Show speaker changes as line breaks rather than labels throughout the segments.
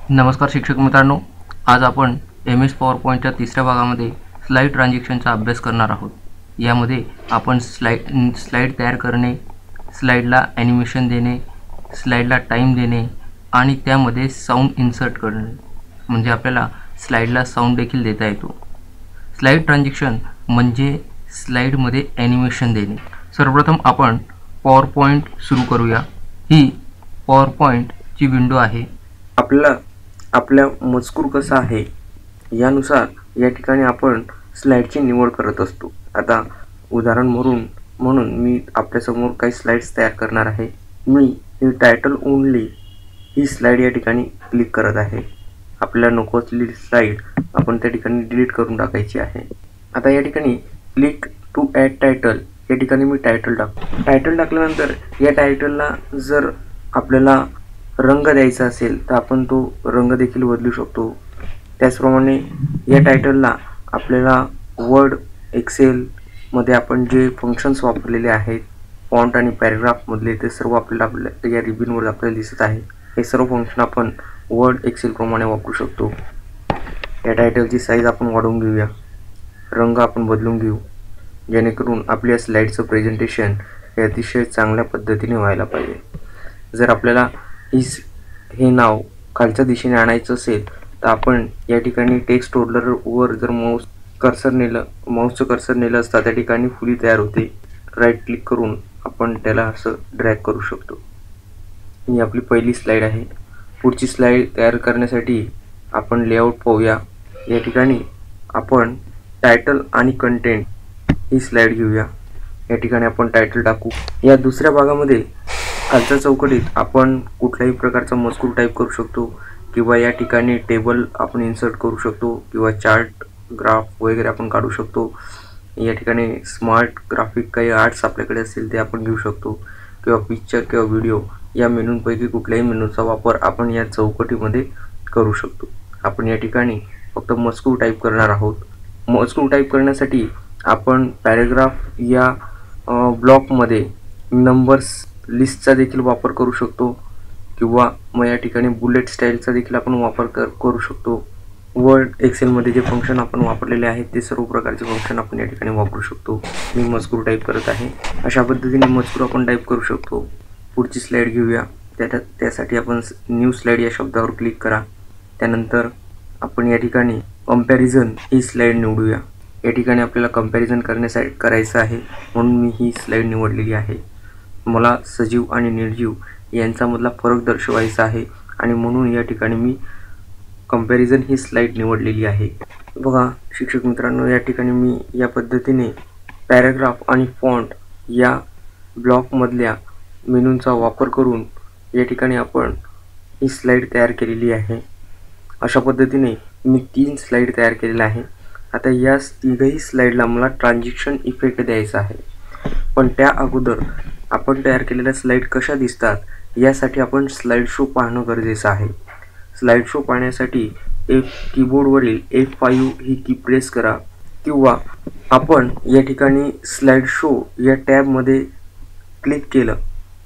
नमस्कार शिक्षक मित्रांनो, आज आपण एम एस पॉवर पॉईंटच्या तिसऱ्या भागामध्ये स्लाइड ट्रान्झॅक्शनचा अभ्यास करणार आहोत। यामध्ये आपण स्लाइड तयार करणे, स्लाइडला ॲनिमेशन देणे, स्लाइडला टाईम देणे आणि त्यामध्ये साऊंड इन्सर्ट करणे, म्हणजे आपल्याला स्लाइडला साऊंड देखील देता येतो। स्लाइड ट्रान्झॅक्शन म्हणजे स्लाइडमध्ये ॲनिमेशन देणे। सर्वप्रथम आपण पॉवर पॉईंट सुरू करूया। ही पॉवर पॉईंटची विंडो आहे। आपल्या मजकूर कसा आहे यानुसार या ठिकाणी आपण स्लाइडची निवड करत असतो। आता उदाहरण म्हणून मी आपल्यासमोर काही स्लाइड्स तयार करणार आहे। मी ही टायटल ओनली ही स्लाइड या ठिकाणी क्लिक करत आहे। आपल्याला नको असलेली स्लाइड आपण त्या ठिकाणी डिलीट करून टाकायची आहे। आता या ठिकाणी क्लिक टू ॲड टायटल या ठिकाणी मी टायटल टाकतो। टायटल टाकल्यानंतर या टायटलला जर आपल्याला रंग द्यायचा असेल तर आपण तो रंग देखील बदलू शकतो। त्याचप्रमाणे या टायटलला आपल्याला वर्ड एक्सेल मध्ये आपण जे फंक्शन्स वापरलेले आहेत, फॉन्ट आणि पॅराग्राफ मधले, ते सर्व आपल्या या रिबनवर आपल्याला दिसत आहे। हे सर्व फंक्शन आपण वर्ड एक्सेल प्रमाणे वापरू शकतो। या टायटलची साईज आपण वाढवून घेऊया, रंग आपण बदलून घेऊ, जेणेकरून आपल्या स्लाइडचं प्रेझेंटेशन हे अतिशय चांगल्या पद्धतीने व्हायला पाहिजे। जर आपल्याला हे नाव खालच्या दिशेने आणायचं असेल तर आपण या ठिकाणी टेक्स्ट होल्डरवर जर माऊसचं कर्सर नेलं असता त्या ठिकाणी फुली तयार होते। राईट क्लिक करून आपण त्याला असं ड्रॅग करू शकतो। ही आपली पहिली स्लाइड आहे। पुढची स्लाइड तयार करण्यासाठी आपण लेआउट पाहूया। या ठिकाणी आपण टायटल आणि कंटेंट ही स्लाइड घेऊया। या ठिकाणी आपण टायटल टाकू। या दुसऱ्या भागामध्ये खालच्या चौकटीत आपण कुठल्याही प्रकारचा मजकूर टाईप करू शकतो किंवा या ठिकाणी टेबल आपण इन्सर्ट करू शकतो किंवा चार्ट, ग्राफ वगैरे आपण काढू शकतो। या ठिकाणी स्मार्ट ग्राफिक काही आर्ट्स आपल्याकडे असतील ते आपण घेऊ शकतो किंवा पिक्चर किंवा व्हिडिओ या मेनूंपैकी कुठल्याही मेनूचा वापर आपण या चौकटीमध्ये करू शकतो। आपण या ठिकाणी फक्त मजकूर टाईप करणार आहोत। मजकूर टाईप करण्यासाठी आपण पॅराग्राफ या ब्लॉकमध्ये नंबर्स लिस्टचा देखील वापर करू शकतो किंवा मग या ठिकाणी बुलेट स्टाईलचा देखील आपण वापर करू शकतो। वर्ड एक्सेलमध्ये जे फंक्शन आपण वापरलेले आहेत ते सर्व प्रकारचे फंक्शन आपण या ठिकाणी वापरू शकतो। मी मजकूर टाईप करत आहे। अशा पद्धतीने मजकूर आपण टाईप करू शकतो। पुढची स्लाइड घेऊया। त्यासाठी आपण न्यू स्लाइड या शब्दावर क्लिक करा। त्यानंतर आपण या ठिकाणी कंपॅरिझन ही स्लाइड निवडूया। या ठिकाणी आपल्याला कंपॅरिझन करायचं आहे म्हणून मी ही स्लाइड निवडलेली आहे। मला सजीव आणि निर्जीव यांच्यामधला फरक दर्शवायचा आहे आणि म्हणून या ठिकाणी मी कंपॅरिझन ही स्लाइड निवडलेली आहे। बघा शिक्षक मित्रांनो, या ठिकाणी मी या पद्धतीने पॅराग्राफ आणि फॉन्ट या ब्लॉकमधल्या मेनूंचा वापर करून या ठिकाणी आपण ही स्लाइड तयार केलेली आहे। अशा पद्धतीने मी 3 स्लाइड तयार केलेल्या आहे। आता या तिघही स्लाइडला मला ट्रान्झॅक्शन इफेक्ट द्यायचा आहे, पण त्या अगोदर आपण तयार केलेल्या स्लाइड कशा दिसतात यासाठी आपण स्लाइड शो पाहणं गरजेचं आहे। स्लाइड शो पाहण्यासाठी कीबोर्डवरील F5 ही की प्रेस करा किंवा आपण या ठिकाणी स्लाइड शो या टॅबमध्ये क्लिक केलं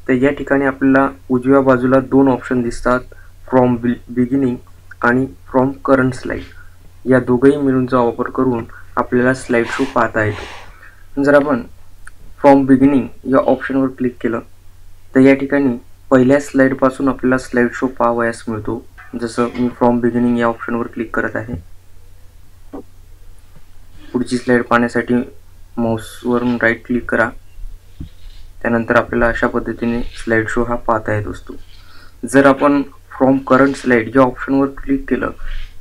तर या ठिकाणी आपल्याला उजव्या बाजूला 2 ऑप्शन दिसतात, फ्रॉम बिगिनिंग आणि फ्रॉम करंट स्लाइड। या दोघही मेनूंचा वापर करून आपल्याला स्लाइड शो पाहता येतो। जर आपण फ्रॉम बिगिनिंग या ऑप्शनवर क्लिक केलं तर या ठिकाणी पहिल्या स्लाइडपासून आपल्याला स्लाइड शो पाहावयास मिळतो। जसं मी फ्रॉम बिगिनिंग या ऑप्शनवर क्लिक करत आहे। पुढची स्लाइड पाहण्यासाठी माऊसवरून राईट क्लिक करा। त्यानंतर आपल्याला अशा पद्धतीने स्लाइड शो हा पाहता येत असतो। जर आपण फ्रॉम करंट स्लाइड या ऑप्शनवर क्लिक केलं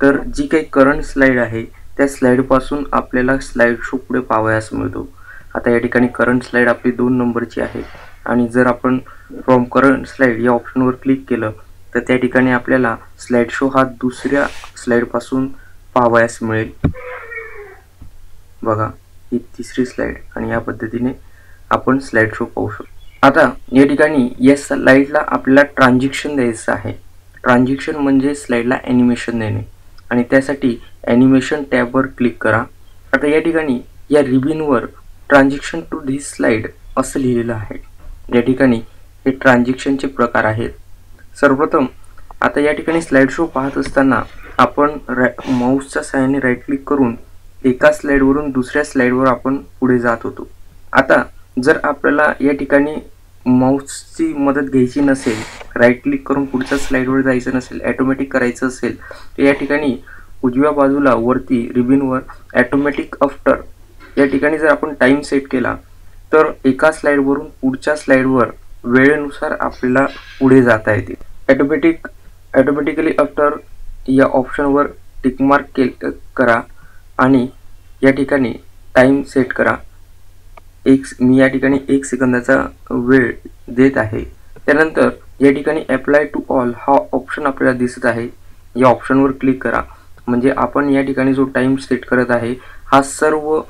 तर जी काही करंट स्लाइड आहे त्या स्लाइडपासून आपल्याला स्लाइड शो पुढे पाहावयास मिळतो। आता या ठिकाणी करंट स्लाइड आपली 2 नंबरची आहे आणि जर आपण फ्रॉम करंट स्लाइड या ऑप्शनवर क्लिक केलं तर त्या ठिकाणी आपल्याला स्लाइड शो हा दुसऱ्या स्लाइडपासून पाहावयास मिळेल। बघा ही तिसरी स्लाइड आणि या पद्धतीने आपण स्लाइड शो पाहू शकतो। आता या ठिकाणी या स्लाइडला आपल्याला ट्रान्झॅक्शन द्यायचं आहे। ट्रान्झॅक्शन म्हणजे स्लाइडला ॲनिमेशन देणे आणि त्यासाठी ॲनिमेशन टॅबवर क्लिक करा। आता या ठिकाणी या रिबनवर ट्रान्झॅक्शन टू धिस स्लाइड असं लिहिलेलं आहे। या ठिकाणी हे ट्रान्झॅक्शनचे प्रकार आहेत। सर्वप्रथम आता या ठिकाणी स्लाइड शो पाहत असताना आपण माऊसच्या सहाय्याने राईट क्लिक करून एका स्लाइडवरून दुसऱ्या स्लाइडवर आपण पुढे जात होतो. आता जर आपल्याला या ठिकाणी माऊसची मदत घ्यायची नसेल, राईट क्लिक करून पुढच्या स्लाइडवर जायचं नसेल, ऑटोमॅटिक करायचं असेल, तर या ठिकाणी उजव्या बाजूला वरती रिबीनवर ऑटोमॅटिक आफ्टर या ठिकाणी जर आपण टाइम सेट केला तर एका स्लाइडवरून पुढच्या स्लाइडवर वेळेनुसार आपल्याला पुढे जाता येते. ऑटोमॅटिकली आफ्टर या ऑप्शनवर टिक मार्क करा आणि या ठिकाणी टाइम सेट करा. मी या ठिकाणी 1 सेकंदाचा वेळ देत आहे. त्यानंतर या ठिकाणी अप्लाय टू ऑल हा ऑप्शन आपल्याला दिसत आहे. या ऑप्शनवर क्लिक करा म्हणजे आपण या ठिकाणी जो टाइम सेट करत आहे हा सर्व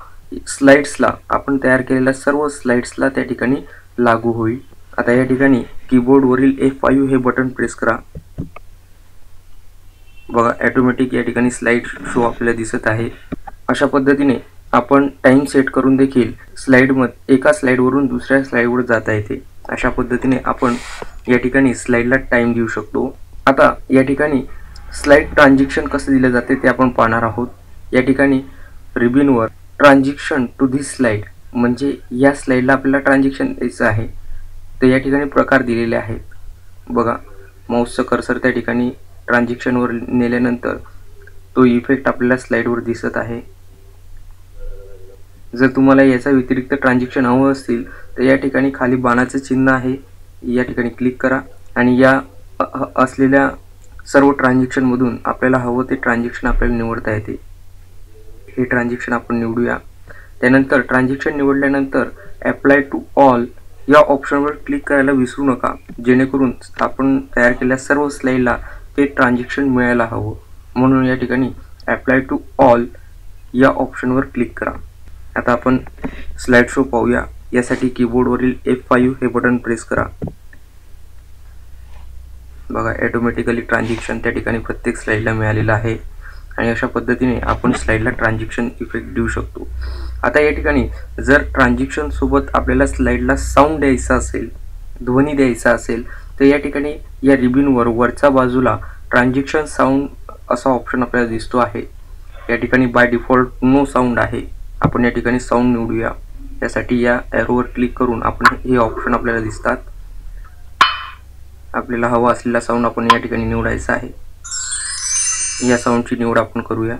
स्लाइड्सला, आपण तयार केलेल्या सर्व स्लाइड्सला त्या ठिकाणी लागू होईल. आता या ठिकाणी कीबोर्डवरील F5 हे बटन प्रेस करा. बघा ऑटोमॅटिक या ठिकाणी स्लाइड शो आपल्याला दिसत आहे. अशा पद्धतीने आपण टाइम सेट करून देखील एका स्लाइडवरून दुसऱ्या स्लाइडवर जाता येते. अशा पद्धतीने आपण या ठिकाणी स्लाइडला टाइम देऊ शकतो. आता या ठिकाणी स्लाइड ट्रान्झॅक्शन कसं दिलं जाते ते आपण पाहणार आहोत. या ठिकाणी रिबीनवर ट्रान्झॅक्शन टू धिस स्लाइड म्हणजे या स्लाइडला आपल्याला ट्रान्झॅक्शन द्यायचं आहे. तर या ठिकाणी प्रकार दिलेले आहेत. बघा माऊसचं कर्सर त्या ठिकाणी ट्रान्झॅक्शनवर नेल्यानंतर तो इफेक्ट आपल्याला स्लाइडवर दिसत आहे. जर तुम्हाला याचा व्यतिरिक्त ट्रान्झॅक्शन हवं असतील तर या ठिकाणी खाली बाणाचं चिन्ह आहे, या ठिकाणी क्लिक करा आणि या असलेल्या सर्व ट्रान्झॅक्शनमधून आपल्याला हवं ते ट्रान्झॅक्शन आपल्याला निवडता येते. हे ट्रान्झॅक्शन आपण निवडूया. त्यानंतर ट्रान्झॅक्शन निवडल्यानंतर अप्लाय टू ऑल या ऑप्शनवर क्लिक करायला विसरू नका, जेणेकरून आपण तयार केलेल्या सर्व स्लाइडला ते ट्रान्झॅक्शन मिळायला हवं. म्हणून या ठिकाणी अप्लाय टू ऑल या ऑप्शनवर क्लिक करा. आता आपण स्लाइड शो पाहूया. यासाठी कीबोर्डवरील F5 हे बटन प्रेस करा. बघा ऑटोमॅटिकली ट्रान्झॅक्शन त्या ठिकाणी प्रत्येक स्लाइडला मिळालेलं आहे आणि अशा पद्धतीने आपण स्लाइडला ट्रान्झॅक्शन इफेक्ट देऊ शकतो. आता या ठिकाणी जर ट्रान्झॅक्शन सोबत आपल्याला स्लाइडला साऊंड द्यायचा असेल, ध्वनी द्यायचा असेल, तर या ठिकाणी या रिबीनवर वरच्या बाजूला ट्रान्झॅक्शन साऊंड असा ऑप्शन आपल्याला दिसतो आहे. या ठिकाणी बाय डिफॉल्ट नो साऊंड आहे. आपण या ठिकाणी साऊंड निवडूया. त्यासाठी या एरोवर क्लिक करून आपण हे ऑप्शन आपल्याला दिसतात. आपल्याला हवा असलेला साऊंड आपण या ठिकाणी निवडायचा आहे. या साऊंडची निवड आपण करूया.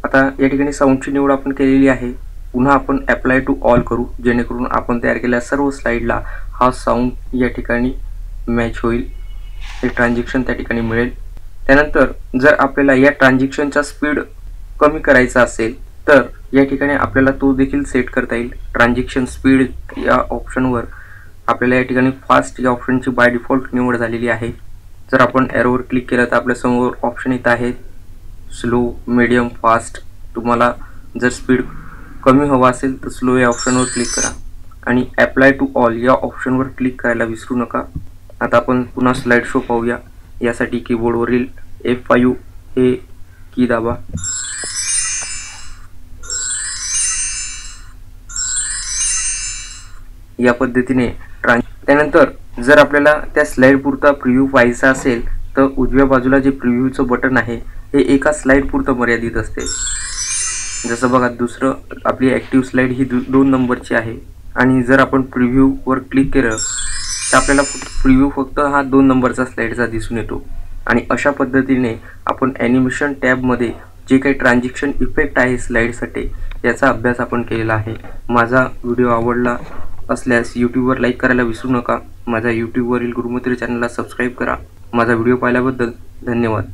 आता या ठिकाणी साऊंडची निवड आपण केलेली आहे. पुन्हा आपण अप्लाय टू ऑल करू, जेणेकरून आपण तयार केलेल्या सर्व स्लाइडला हा साऊंड या ठिकाणी मॅच होईल. हे ट्रान्झॅक्शन त्या ठिकाणी मिळेल. त्यानंतर जर आपल्याला या ट्रान्झॅक्शनचा स्पीड कमी करायचा असेल तर या ठिकाणी आपल्याला तो देखील सेट करता येईल. ट्रान्झॅक्शन स्पीड या ऑप्शनवर आपल्याला या ठिकाणी फास्ट या ऑप्शनची बाय डिफॉल्ट निवड झालेली आहे. जर आपण एरोवर क्लिक केलं तर आपल्यासमोर ऑप्शन येत आहेत स्लो, मीडियम, फास्ट. तुम्हाला जर स्पीड कमी हवा असेल तर स्लो या ऑप्शनवर क्लिक करा आणि अप्लाय टू ऑल या ऑप्शनवर क्लिक करायला विसरू नका. आता आपण पुन्हा स्लाइड शो पाहूया. यासाठी कीबोर्डवरील F5 हे की दाबा. या पद्धतीने त्यानंतर जर आपल्याला त्या स्लाइड पुरता प्रिव्ह्यू पाहायचा असेल तर उजव्या बाजूला जे प्रिव्ह्यूचं बटन आहे हे एका स्लाइड पुरतं मर्यादित असते. जसं बघा दुसरं आपली ॲक्टिव्ह स्लाइड ही 2 नंबरची आहे आणि जर आपण प्रिव्ह्यूवर क्लिक केलं तर आपल्याला प्रिव्ह्यू फक्त हा 2 नंबरचा स्लाइडचा दिसून येतो. आणि अशा पद्धतीने आपण ॲनिमेशन टॅबमध्ये जे काही ट्रान्झॅक्शन इफेक्ट आहे स्लाइडसाठी याचा अभ्यास आपण केलेला आहे. माझा व्हिडिओ आवडला असल्यास यूट्यूबवर लाईक करायला विसरू नका. माझ्या यूट्यूबवरील गुरुमित्र चॅनलला सबस्क्राईब करा. माझा व्हिडिओ पाहिल्याबद्दल धन्यवाद.